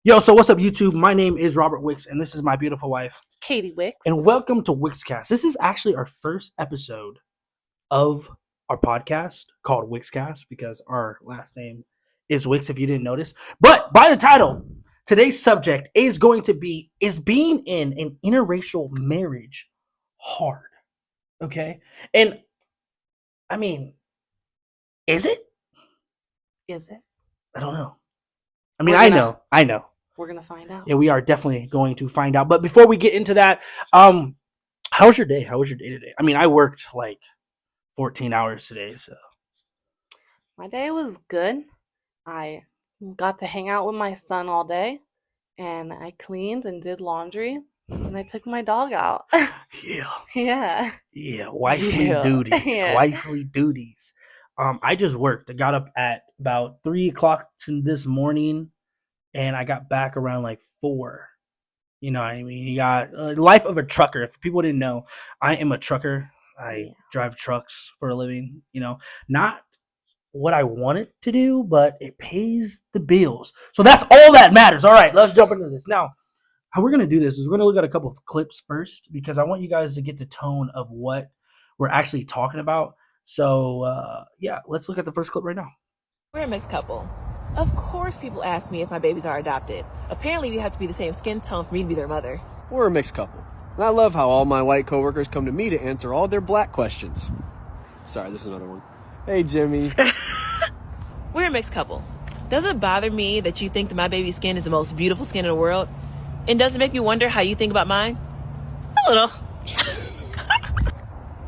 Yo, so what's up, YouTube? My name is Robert Wicks, and this is my beautiful wife. Katie And Wicks. welcome to Wickscast. This is actually our first episode of our podcast called Wickscast because our last name is Wicks, if you didn't notice. But by the title, today's subject is going to be is being in an interracial marriage hard? Okay? And I mean, is it? Is it? I don't know. I mean, We're I gonna know. I know. we're gonna find out. Yeah, we are definitely going to find out. But before we get into that, how was your day? How was your day today? I mean, I worked like 14 hours today, so My day was good. I got to hang out with my son all day, and I cleaned and did laundry, and I took my dog out. yeah, Yeah. yeah, wifely Yeah. duties, Yeah. wifely duties. I just worked. I got up at about 3 o'clock this morning, and I got back around like 4. You know what I mean? You got life of a trucker. If people didn't know, I am a trucker. I Yeah. drive trucks for a living. Not what I want it to do, but it pays the bills. So that's all that matters. All right, let's jump into this. Now, how we're going to do this is we're going to look at a couple of clips first because I want you guys to get the tone of what we're actually talking about. So, yeah, let's look at the first clip right now. We're a mixed couple. Of course, people ask me if my babies are adopted. Apparently, we have to be the same skin tone for me to be their mother. We're a mixed couple. And I love how all my white coworkers come to me to answer all their black questions. Sorry, this is another one. Hey, Jimmy. We're a mixed couple. Does it bother me that you think that my baby's skin is the most beautiful skin in the world? And does it make me wonder how you think about mine? A little.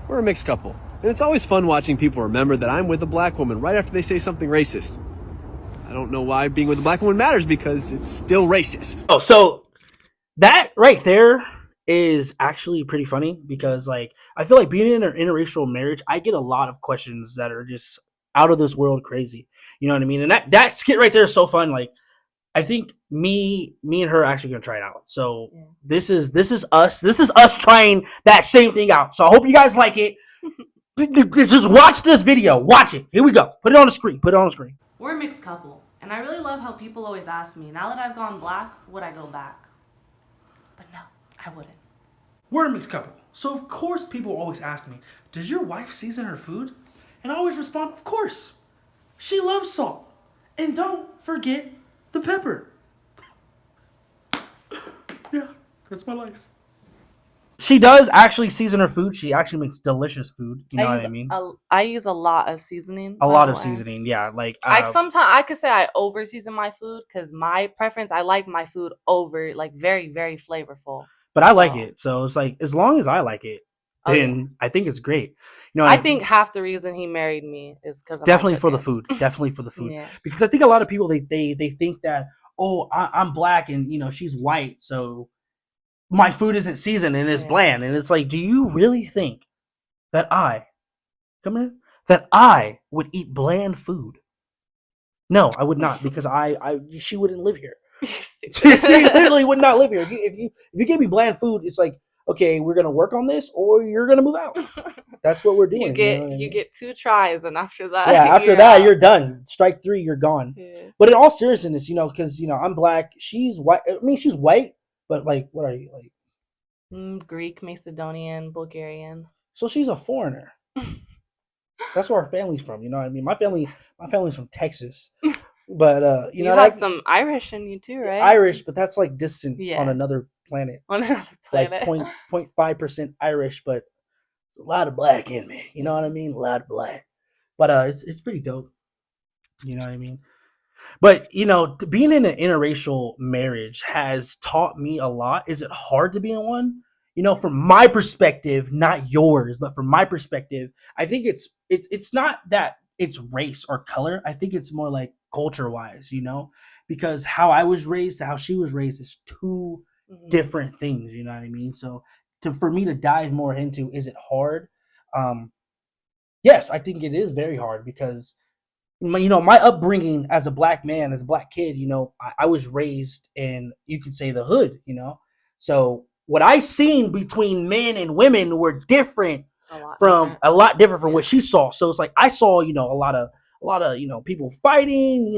We're a mixed couple. And it's always fun watching people remember that I'm with a black woman right after they say something racist. I don't know why being with a black woman matters because it's still racist. Oh, so that right there is actually pretty funny because, like, I feel like being in an interracial marriage, I get a lot of questions that are just out of this world crazy. You know what I mean? And that skit right there is so fun. Like, I think me and her are actually gonna try it out. So Yeah. this is us. This is us trying that same thing out. So I hope you guys like it. Just watch this video. Watch it. Here we go. Put it on the screen. Put it on the screen. We're a mixed couple, and I really love how people always ask me, now that I've gone black, would I go back? But no, I wouldn't. We're a mixed couple. So of course people always ask me, does your wife season her food? And I always respond, of course. She loves salt. And don't forget the pepper. Yeah, that's my life. She does actually season her food. She actually makes delicious food. You know what I mean? I use a lot of seasoning. A by lot the of way. seasoning. Yeah, like Sometimes I could say I over season my food because my preference, I like my food over, like, very, very flavorful. but I like it. So it's like as long as I like it, then I think it's great. You know, I think half the reason he married me is because definitely for the food. Definitely for the food. Yeah. Because I think a lot of people they think that, oh, I'm black and she's white, so my food isn't seasoned and it's bland. And it's like, do you really think that I would eat bland food? No, I would not, because she wouldn't live here. She literally would not live here. If you give me bland food, it's like, okay, we're gonna work on this, or you're gonna move out. That's what we're doing. You get 2 tries, and after that, You're done. Strike 3, you're gone. Yeah. But in all seriousness, because I'm black, she's white. I mean, she's white, but like, what are you like? Greek, Macedonian, Bulgarian. So she's a foreigner. That's where our family's from. You know what I mean? My family's from Texas, but you have some Irish in you too, right? Irish, but that's like distant Yeah. on another planet. On another planet. Like 0.5% Irish, but a lot of black in me. You know what I mean? A lot of black. But it's pretty dope. You know what I mean? But being in an interracial marriage has taught me a lot. Is it hard to be in one? From my perspective, not yours, but from my perspective, I think it's not that it's race or color. I think it's more like culture wise, because how I was raised to how she was raised is two different things. You know what I mean? So for me to dive more into, is it hard? Yes, I think it is very hard because my upbringing as a black man, as a black kid, I was raised in, you could say, the hood, so what I seen between men and women were different a lot different from what she saw. So it's like I saw, a lot of people fighting,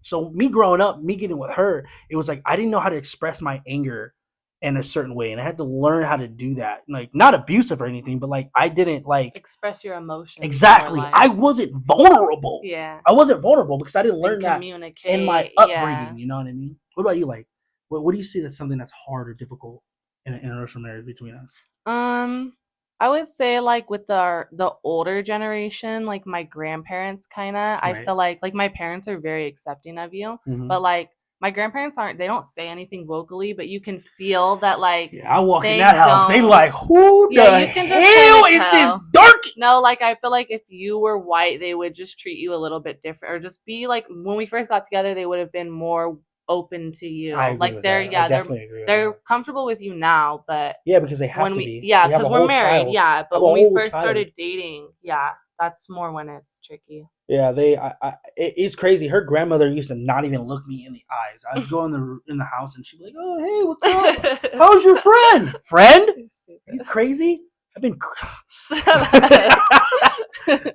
So me growing up, me getting with her, it was like I didn't know how to express my anger in a certain way, and I had to learn how to do that. Like not abusive or anything, but like I didn't like Express your emotions more, exactly. like I wasn't vulnerable. yeah, I wasn't vulnerable because I didn't and learn that in my communicate. Yeah. upbringing. You know what I mean? What about you? Like, what do you see that's something that's hard or difficult in an interracial marriage between us? Um, I would say like with the older generation, like my grandparents kind of, I Right. feel like my parents are very accepting of you, Mm-hmm. but like my grandparents aren't, they don't say anything vocally, but you can feel that like Yeah, I walk in they that house. They don't. like, who Yeah, the you can just kind hell of is this tell. dark? No, like I feel like if you were white, they would just treat you a little bit different, or just be like when we first got together, they would have been more open to I you. agree Like with they're that. I yeah, definitely agree with they're that. comfortable with you now, but Yeah, because they have when to we be. yeah, They have because a we're whole married, child. yeah, Have but a when we whole first child. started dating, yeah, that's more when it's tricky. Yeah, it's crazy. Her grandmother used to not even look me in the eyes. I'd go in the house and she'd be like, "Oh, hey, what's up? How's your friend? Friend? Are you Stupid. crazy? I've been, Some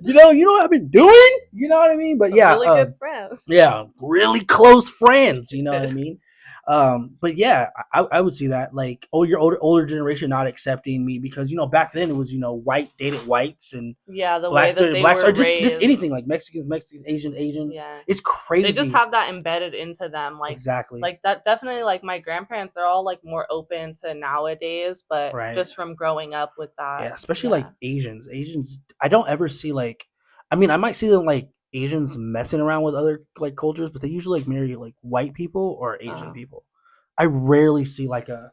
you know what I've been doing. You know what I mean? But yeah, really good friends. yeah, really close You're friends. You know what I stupid. mean? But yeah, I would see that like, oh, your older generation not accepting me because back then it was white dated whites and Yeah, the way blacks that dated they blacks were or just anything raised. like Mexicans, Asians. Yeah. It's They just crazy. have that embedded into them, Exactly. like that definitely, like my grandparents are all like more open to nowadays, but Right. just from growing up with that. Yeah, especially like Yeah. Asians. Asians, I don't ever see like, I mean, I might see them like Asians messing around with other like cultures, but they usually like marry like white people or Asian Oh. people. I rarely see like a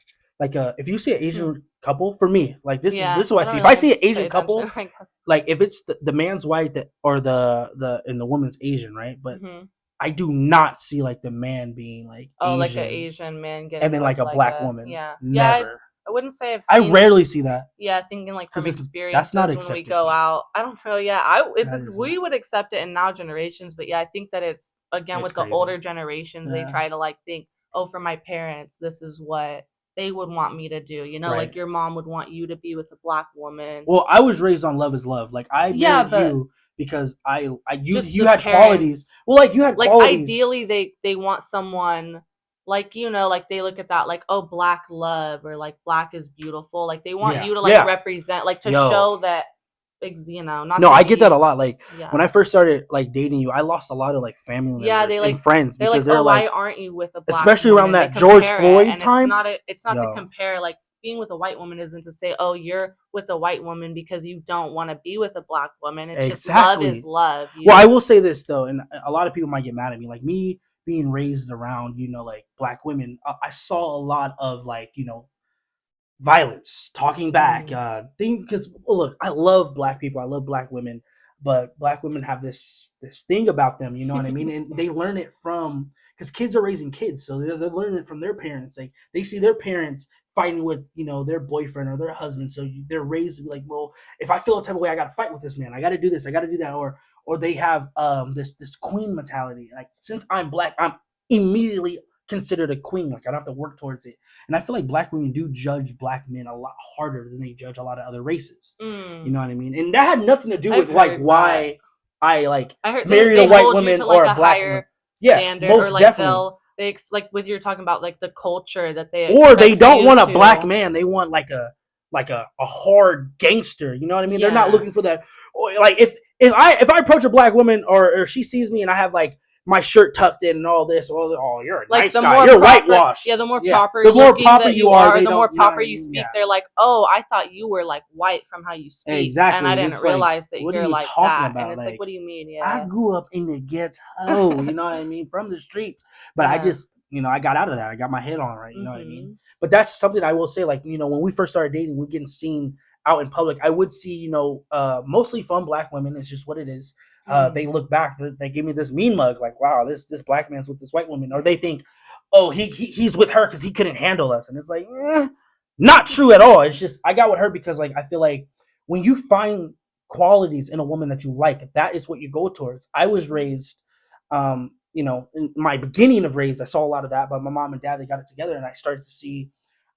if you see an Hmm. Asian couple for me, like this Yeah, is what I I don't see. If I really see an pay Asian attention, couple, I guess. like if it's the man's white or the and the woman's Asian, right? But Hmm. I do not see like the man being like Oh, like an Asian Asian man and getting then with like a like black a woman. yeah. Yeah, Never. I wouldn't say I've I seen. rarely see that Yeah, thinking like from because that's not experiences when we accepted. go out. I don't know. Yeah, That it's is we would accept it in now generations, but yeah, I think that it's again it's with the crazy. older generations, they Yeah. try to like think, oh, for my parents, this is what they would want me to do. You know, Right. like your mom would want you to be with a black woman. Well, I was raised on love is love. Like I Yeah, married but you because you just you the had qualities. parents, Well, like you had like qualities. ideally they want someone like like they look at that like, oh, black love, or like black is beautiful, like they want Yeah. you to like Yeah. represent, like to Yo. show that not No, to I get that a be. lot. Like when Yeah. I first started like dating you, I lost a lot of like family Yeah, members and friends they're like, because they're "Oh, like, why aren't you with a black especially around woman?" They that George compare it, Floyd and it's time. not to Yo. compare, like being with a white woman isn't to say, "Oh, you're with a white woman because you don't want to be with a black woman." It's just love is Exactly. love. Well, I will say this though, and a lot of people might get mad at me. Like me being raised around, like black women, I saw a lot of like, violence, talking back, Mm. thing. Because look, I love black people, I love black women, but black women have this thing about them, you know what I mean? And they learn it from because kids are raising kids, so they're learning it from their parents. Like they see their parents fighting with their boyfriend or their husband, so they're raised to be like, well, if I feel a type of way, I got to fight with this man. I got to do this. I got to do that. Or they have this queen mentality. Like since I'm black, I'm immediately considered a queen. Like I don't have to work towards it. And I feel like black women do judge black men a lot harder than they judge a lot of other races. You Mm. know what I mean? And that had nothing to do I've with like heard that. why I like I heard married a they white hold you woman to or like a a black woman. higher Yeah, standard, or most like definitely. like with you're talking about like the culture that they Or they expect don't you want a black to. man. They want like a hard gangster. You know what I mean? They're not Yeah. looking for that. Like if I approach a black woman or she sees me and I have like my shirt tucked in and all this, well, oh, you're a Like nice the guy. more You're proper, whitewashed. yeah, the more Yeah, proper the more looking proper that you you are, are, they the more don't. You know what proper I you mean? speak, Yeah, they're like, "Oh, I thought you were like white from how you speak, and I exactly. And didn't it's like, realize that what are you're you like talking that." And about? it's like, Like, "What do you mean?" I Yeah. grew up in the ghetto, you know what I mean, from the streets. But I Yeah. just, I got out of that. I got my head on right, you know what I mean. Mhm. But that's something I will say. Like, when we first started dating, we getting seen out in public. I would see, mostly from black women. It's just what it is. They Mm. look back, they give me this mean mug, like, wow, this black man's with this white woman, or they think, oh, he's with her because he couldn't handle us, and it's like, not true at all. It's just I got with her because like I feel like when you find qualities in a woman that you like, that is what you go towards. I was raised, in my beginning of raised, I saw a lot of that, but my mom and dad, they got it together, and I started to see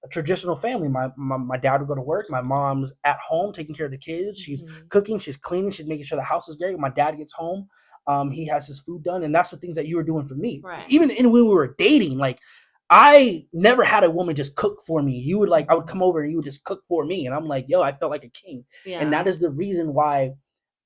a traditional family. My dad would go to work. My mom's at home taking care of the kids. She's Mhm. cooking. She's cleaning. She's making sure the house is great. My dad gets home. He has his food done, and that's the things that you were doing for me. Right. Even when we were dating, like I never had a woman just cook for me. You would I would come over and you would just cook for me, and I'm like, yo, I felt like a king, and that is the reason why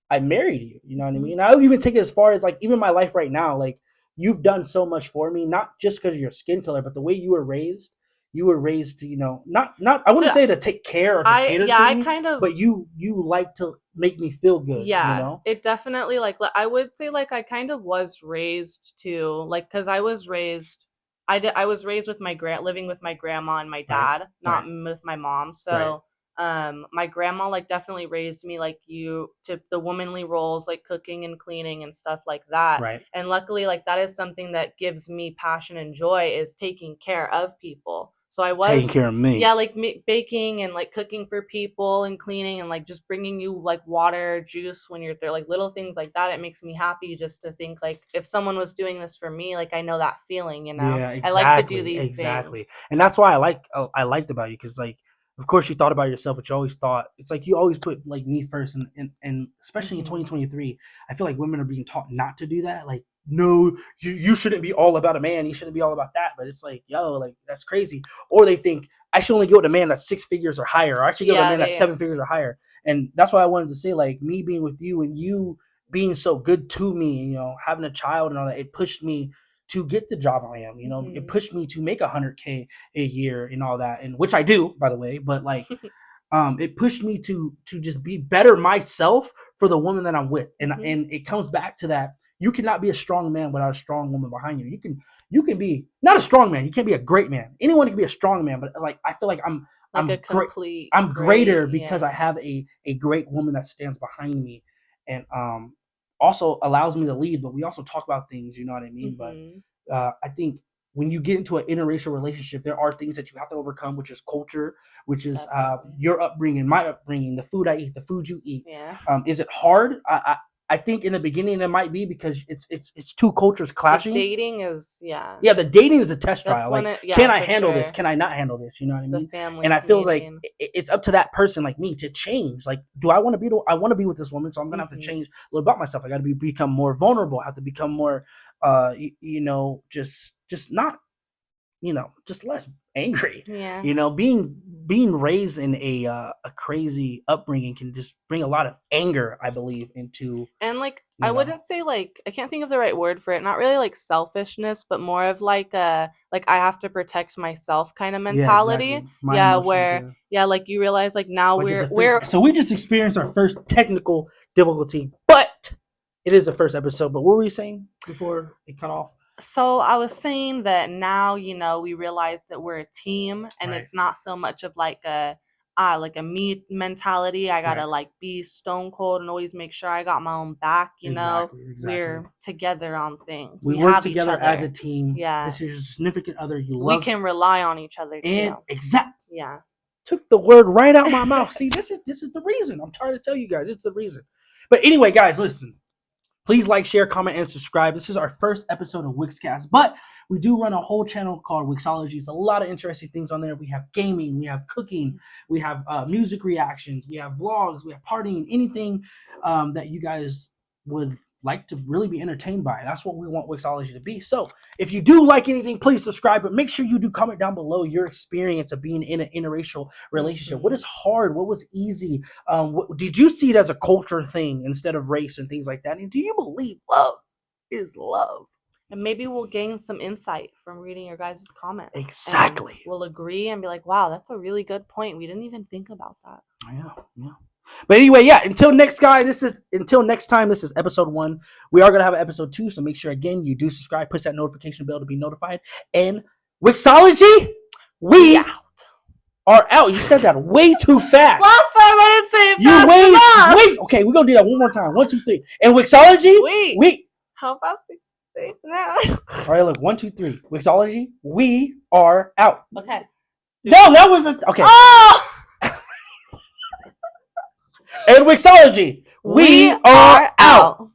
I married you. You know what I mean? I would even take it as far as like even my life right now. Like you've done so much for me, not just because of your skin color, but the way you were raised. You were raised to, not I wouldn't say to take care or to cater to me, kind of, but you like to make me feel good. Yeah, it definitely I would say I kind of was raised to because I was raised. I was raised with living with my grandma and my dad, not with my mom. So my grandma definitely raised me to the womanly roles, cooking and cleaning and stuff like that. Right. And luckily that is something that gives me passion and joy, is taking care of people. So I was taking care of me. Yeah, baking and cooking for people and cleaning and just bringing you water, juice when you're there, little things like that. It makes me happy just to think if someone was doing this for me, I know that feeling, Yeah, exactly. I like to do these things. And that's why I liked about you, because of course you thought about yourself, but you always thought it's you always put me first, and especially in 2023, I feel like women are being taught not to do that. No, you shouldn't be all about a man. You shouldn't be all about that. But it's yo, that's crazy. Or they think I should only go with a man that's 6 figures or higher. Or I should go with a man that's 7 figures or higher. And that's why I wanted to say, me being with you and you being so good to me, having a child and all that, it pushed me to get the job I am. It pushed me to make $100K a year and all that, and which I do, by the way. But it pushed me to just be better myself for the woman that I'm with, and it comes back to that. You cannot be a strong man without a strong woman behind you. You can be not a strong man. You can't be a great man. Anyone can be a strong man, but I feel like I'm greater because I have a great woman that stands behind me, and also allows me to lead. But we also talk about things, you know what I mean? But I think when you get into an interracial relationship, there are things that you have to overcome, which is culture, which is your upbringing, my upbringing, the food I eat, the food you eat. Yeah. Is it hard? I think in the beginning it might be, because it's two cultures clashing. The dating is the dating is a test trial. Can I handle this? Can I not handle this? You know what I mean? The family. And I feel it's up to that person like me to change. Do I want to be? I want to be with this woman, so I'm gonna have to change a little about myself. I got to become more vulnerable. I have to become more, just not, just less angry. Yeah. Being raised in a crazy upbringing can just bring a lot of anger, I believe, into. And I wouldn't say I can't think of the right word for it. Not really selfishness, but more of I have to protect myself kind of mentality. Yeah, exactly. Where you realize now we're so we just experienced our first technical difficulty, but it is the first episode. But what were you saying before it cut off? So I was saying that now, we realize that we're a team, and it's not so much of a me mentality. I gotta be stone cold and always make sure I got my own back. Exactly. We're together on things. We work together as a team. Yeah. This is your significant other. You love. We can rely on each other too. Exactly. Yeah. Took the word right out of my mouth. See, this is the reason. I'm trying to tell you guys. It's the reason. But anyway, guys, listen. Please like, share, comment, and subscribe. This is our first episode of Wixcast, but we do run a whole channel called Wixology. It's a lot of interesting things on there. We have gaming, we have cooking, we have music reactions, we have vlogs, we have partying, anything that you guys would like to really be entertained by. That's what we want Wixology to be. So if you do like anything, please subscribe, but make sure you do comment down below your experience of being in an interracial relationship. What is hard? What was easy? Did you see it as a culture thing instead of race and things like that? And do you believe love is love? And maybe we'll gain some insight from reading your guys' comments. Exactly. And we'll agree and be like, wow, that's a really good point. We didn't even think about that. Yeah. But anyway, until next time, this is episode 1. We are going to have an episode 2, so make sure, again, you do subscribe, push that notification bell to be notified. And Wixology, we are out. You said that way too fast. Last time I didn't say it fast enough. Wait. Okay, we're going to do that one more time. 1, 2, 3. And Wixology, we. How fast do you say it now? All right, look, 1, 2, 3. Wixology, we are out. Okay. No, that was okay. Oh! And Wixology, we are out.